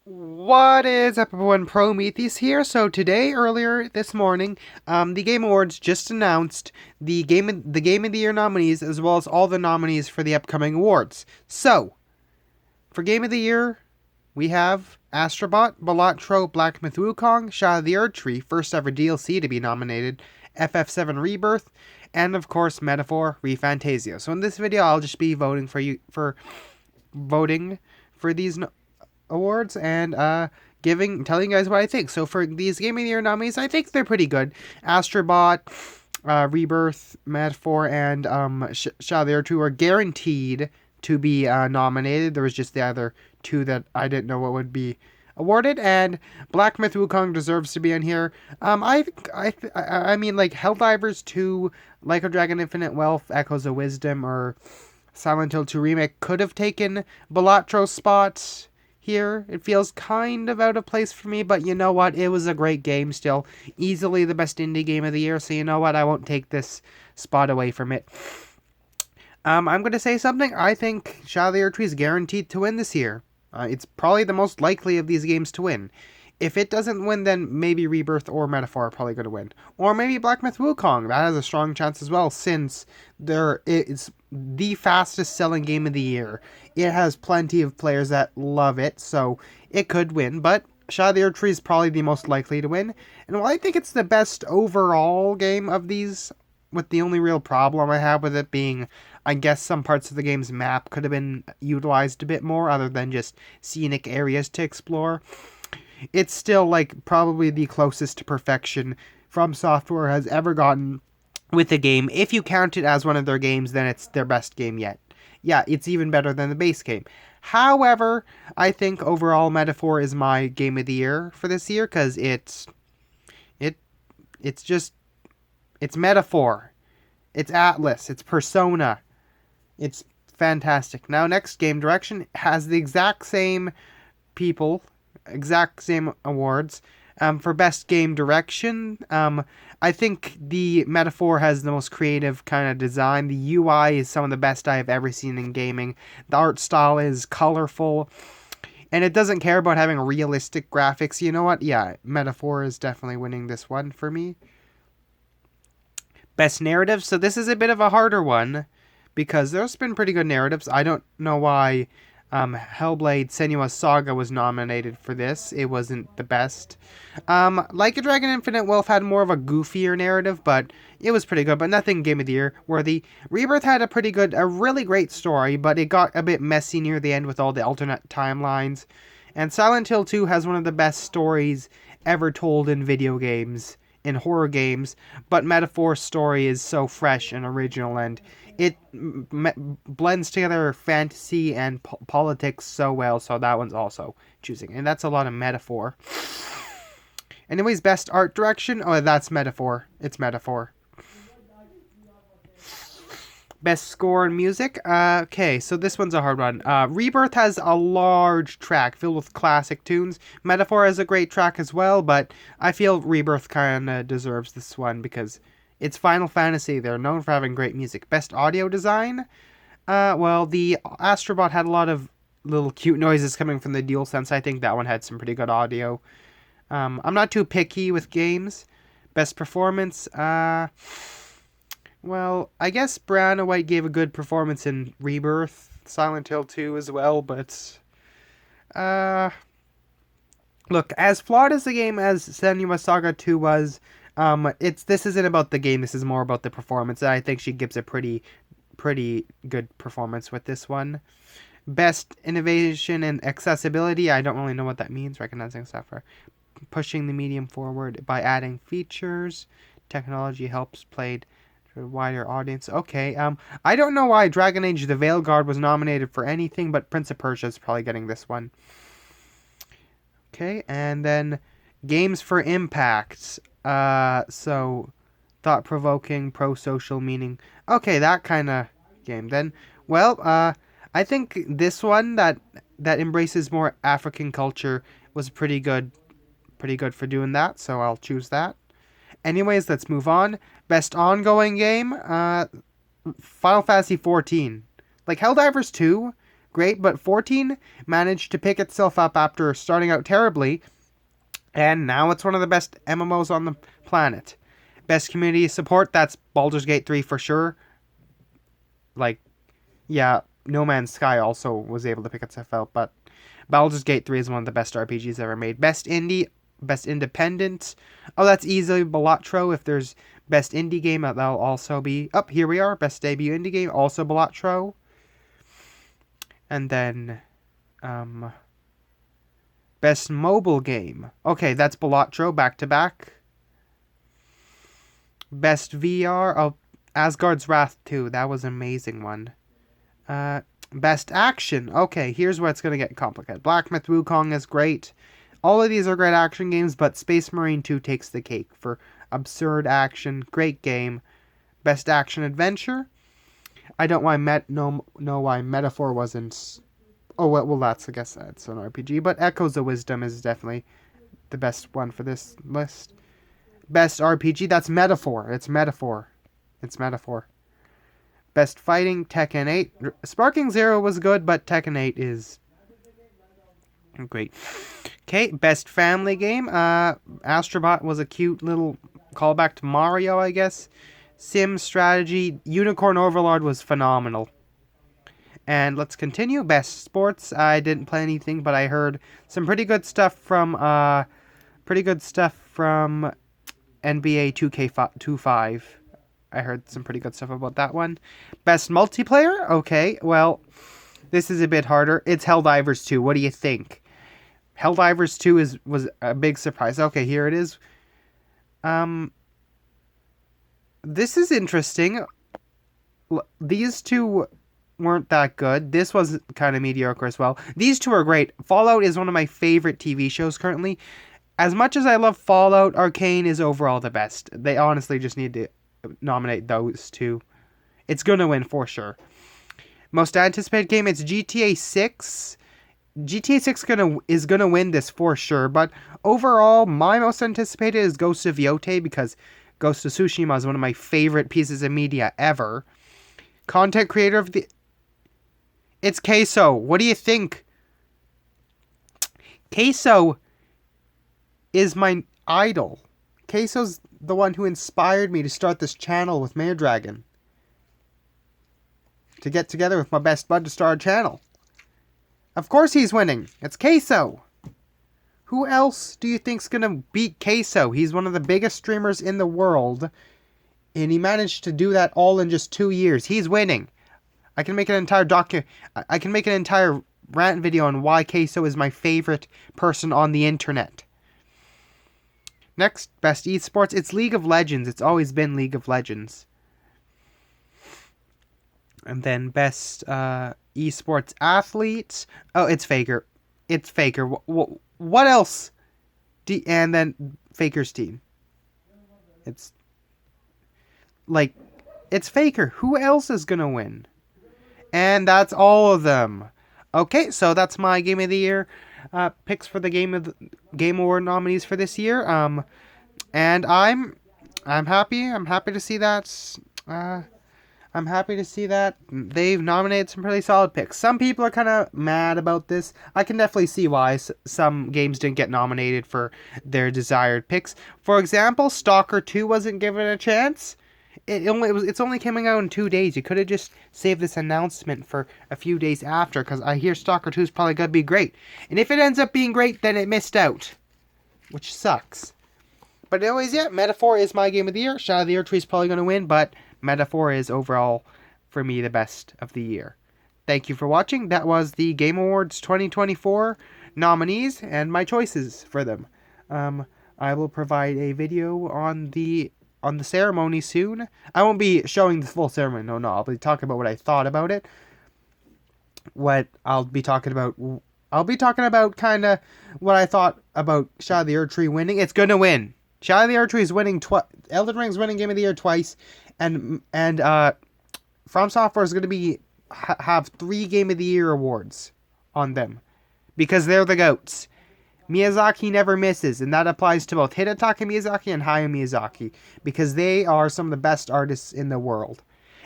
What is up, everyone? Prometheus here. So today, earlier this morning, the Game Awards just announced the Game of the Year nominees, as well as all the nominees for the upcoming awards. So for Game of the Year, we have Astrobot, Balatro, Black Myth Wukong, Shadow of the Erdtree, first ever DLC to be nominated, FF7 Rebirth, and of course Metaphor ReFantazio. So in this video, I'll just be voting for voting for these awards and telling you guys what I think. So for these Game of the Year nominees, I think they're pretty good. Astrobot, Rebirth, Metaphor, and Shadow of the Erdtree are guaranteed to be nominated. There was just the other two that I didn't know what would be awarded, and Black Myth Wukong deserves to be in here. I mean, like Helldivers 2, Like a Dragon Infinite Wealth, Echoes of Wisdom, or Silent Hill 2 Remake could have taken Balatro's spot here. It feels kind of out of place for me, but you know what? It was a great game still. Easily the best indie game of the year, so you know what? I won't take this spot away from it. I'm going to say something. I think Shadow of the Erdtree is guaranteed to win this year. It's probably the most likely of these games to win. If it doesn't win, then maybe Rebirth or Metaphor are probably going to win. Or maybe Black Myth Wukong. That has a strong chance as well, since it's the fastest selling game of the year. It has plenty of players that love it, so it could win. But Shadow of the Erdtree is probably the most likely to win. And while I think it's the best overall game of these, with the only real problem I have with it being, I guess some parts of the game's map could have been utilized a bit more, other than just scenic areas to explore. It's still like probably the closest to perfection From Software has ever gotten with a game. If you count it as one of their games, then it's their best game yet. Yeah, it's even better than the base game. However, I think overall Metaphor is my game of the year for this year, because it's Metaphor, it's Atlas, it's Persona, it's fantastic. Now, next, Game Direction has the exact same people, exact same awards. For best game direction, I think the Metaphor has the most creative kind of design. The UI is some of the best I have ever seen in gaming. The art style is colorful, and it doesn't care about having realistic graphics. You know what? Yeah, Metaphor is definitely winning this one for me. Best narrative. So this is a bit of a harder one, because there's been pretty good narratives. I don't know why Hellblade Senua's Saga was nominated for this. It wasn't the best. Like a Dragon Infinite Wealth had more of a goofier narrative, but it was pretty good, but nothing Game of the Year worthy. Rebirth had a really great story, but it got a bit messy near the end with all the alternate timelines. And Silent Hill 2 has one of the best stories ever told in video games, in horror games, but Metaphor's story is so fresh and original, and it blends together fantasy and politics so well, so that one's also choosing. And that's a lot of Metaphor. Anyways, best art direction. Oh, that's Metaphor. It's Metaphor. Best score and music. Okay, so this one's a hard one. Rebirth has a large track filled with classic tunes. Metaphor has a great track as well, but I feel Rebirth kind of deserves this one because it's Final Fantasy. They're known for having great music. Best audio design. Well, the Astrobot had a lot of little cute noises coming from the DualSense. I think that one had some pretty good audio. I'm not too picky with games. Best performance. Well, I guess Brianna White gave a good performance in Rebirth, Silent Hill 2 as well, but look, as flawed as the game as Senua's Saga 2 was, this isn't about the game, this is more about the performance. I think she gives a pretty good performance with this one. Best innovation and accessibility. I don't really know what that means. Recognizing software, pushing the medium forward by adding features. Technology helps played to a wider audience. Okay, I don't know why Dragon Age The Veilguard was nominated for anything, but Prince of Persia is probably getting this one. Okay, and then games for impact. So thought-provoking, pro-social meaning. Okay, that kind of game. Then, well, I think this one that embraces more African culture was pretty good for doing that, so I'll choose that. Anyways, let's move on. Best ongoing game, Final Fantasy 14. Like Helldivers 2, great, but 14 managed to pick itself up after starting out terribly, and now it's one of the best MMOs on the planet. Best community support, that's Baldur's Gate 3 for sure. Like, yeah, No Man's Sky also was able to pick itself out, but Baldur's Gate 3 is one of the best RPGs ever made. Best indie, best independent. Oh, that's easily Balatro. If there's best indie game, that'll also be... Oh, here we are. Best debut indie game, also Balatro. And then... best mobile game. Okay, that's Balatro, back to back. Best VR. Oh, Asgard's Wrath 2. That was an amazing one. Best action. Okay, here's where it's going to get complicated. Black Myth Wukong is great. All of these are great action games, but Space Marine 2 takes the cake for absurd action. Great game. Best action adventure. I don't know why Metaphor wasn't... Oh, well, I guess that's an RPG. But Echoes of Wisdom is definitely the best one for this list. Best RPG, that's Metaphor. It's Metaphor. Best fighting, Tekken 8. Sparking Zero was good, but Tekken 8 is great. Okay, best family game. Astrobot was a cute little callback to Mario, I guess. Sim strategy. Unicorn Overlord was phenomenal. And let's continue. Best sports. I didn't play anything, but I heard some pretty good stuff from NBA 2K25. I heard some pretty good stuff about that one. Best multiplayer? Okay, well, this is a bit harder. It's Helldivers 2. What do you think? Helldivers 2 was a big surprise. Okay, here it is. This is interesting. These two weren't that good. This was kind of mediocre as well. These two are great. Fallout is one of my favorite TV shows currently. As much as I love Fallout, Arcane is overall the best. They honestly just need to nominate those two. It's gonna win for sure. Most anticipated game, it's GTA 6. GTA 6 is gonna win this for sure, but overall, my most anticipated is Ghost of Yotei, because Ghost of Tsushima is one of my favorite pieces of media ever. Content creator of the... It's Queso. What do you think? Queso is my idol. Queso's the one who inspired me to start this channel with Mayor Dragon. To get together with my best bud to start a channel. Of course he's winning. It's Queso. Who else do you think's gonna beat Queso? He's one of the biggest streamers in the world. And he managed to do that all in just 2 years. He's winning. I can make an entire rant video on why Queso is my favorite person on the internet. Next, best esports. It's League of Legends. It's always been League of Legends. And then best esports athletes. Oh, it's Faker. It's Faker. What else? And then Faker's team. It's Faker. Who else is going to win? And that's all of them. Okay, so that's my Game of the Year picks for the Game Award nominees for this year. And I'm happy. I'm happy to see that. I'm happy to see that they've nominated some pretty solid picks. Some people are kind of mad about this. I can definitely see why some games didn't get nominated for their desired picks. For example, Stalker 2 wasn't given a chance. It's only coming out in 2 days. You could have just saved this announcement for a few days after, because I hear Stalker 2 is probably going to be great. And if it ends up being great, then it missed out, which sucks. But anyways, yeah, Metaphor is my Game of the Year. Shadow of the Erdtree is probably going to win, but Metaphor is overall, for me, the best of the year. Thank you for watching. That was the Game Awards 2024 nominees and my choices for them. I will provide a video on the ceremony soon. I won't be showing the full ceremony. No, I'll be talking about what I thought about it. I'll be talking about kind of what I thought about Shadow of the Erdtree winning. It's going to win. Shadow of the Erdtree is winning Elden Ring's winning Game of the Year twice, and From Software is going to have 3 Game of the Year awards on them, because they're the GOATs. Miyazaki never misses, and that applies to both Hidetaka Miyazaki and Hayao Miyazaki, because they are some of the best artists in the world.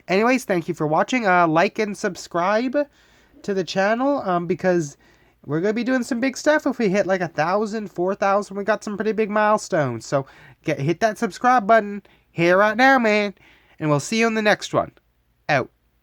Anyways, thank you for watching. Like and subscribe to the channel, because we're going to be doing some big stuff if we hit like 1,000, 4,000. We got some pretty big milestones. So hit that subscribe button here right now, man. And we'll see you on the next one. Out.